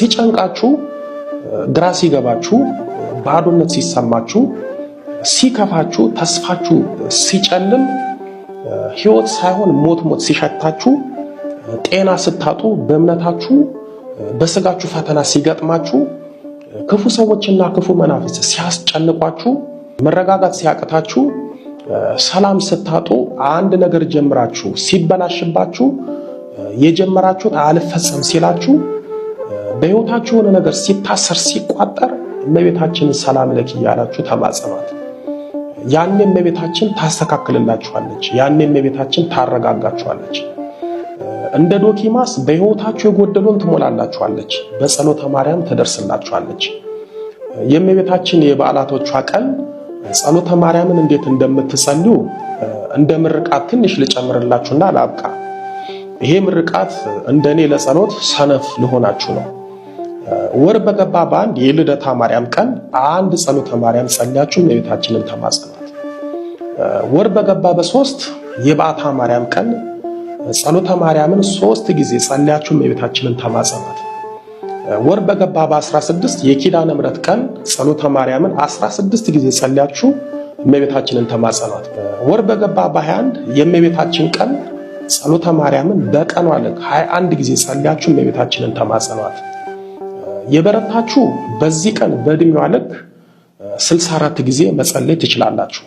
ሲጨንቃችሁ ግራ ሲገባችሁ ባዶነት ሲሰማችሁ ሲከፋችሁ ተስፋችሁ ሲጨልም ህይወት ሳይሆን ሞት ሲሸታችሁ ጤና ስታጡ በእምነታችሁ በስጋችሁ ፈተና ሲገጥማችሁ ክፉ ሰዎችና ክፉ መናፍስት ሲያስጨንቋችሁ መረጋጋት ሲያቅታችሁ ሰላም ስታጡ አንድ ነገር ጀምራችሁ ሲበላሽባችሁ የጀመራችሁት አልፈጸም ሲላችሁ በህይወታችሁ የሆነ ነገር ሲታሰር ሲቋጠር እመቤታችንን ሰላም ለኪ ያላችሁ ተማጸኗት። ያኔ እመቤታችን ታስተካክልላችኋለች። ያኔ እመቤታችን ታረጋጋችኋለች። እንደ ዶኪማስ በህይወታችሁ የጎደሉን ትሞላላችኋለች። በጸሎተ ማርያም ተደርስላችኋለች። የእመቤታችን የበዓላቶቿ ቀን ጸሎተ ማርያምን እንዴት እንደምትጸልዩ እንደ ምርቃት ትንሽ ልጨምርላችሁና ላብቃ። ይሄ ምርቃት እንደኔ ለጸሎት ሰነፍ ልሆናችሁ ነው። ወር በገባ በአንድ የልደታ ማርያም ቀን አንድ ጸሎተ ማርያም ጸልያችሁ እመቤታችንን ተማጸኗት። ወር በገባ በ3 የባታ ማርያም ቀን ጸሎተ ማርያምን 3 ጊዜ ጸልያችሁ እመቤታችንን ተማጸኗት። ወር በገባ በ16 የኪዳነ ምሕረት ቀን ጸሎተ ማርያምን 16 ጊዜ ጸልያችሁ እመቤታችንን ተማጸኗት። ወር በገባ በ21 የእመቤታችን ቀን ጸሎተ ማርያምን በቀኗ ልክ 21 ጊዜ ጸልያችሁ እመቤታችንን ተማጸኗት። የበረታችሁ በዚህ ቀን በእድሜዋ ልክ 64 ጊዜ መጸለይ ትችላላችሁ።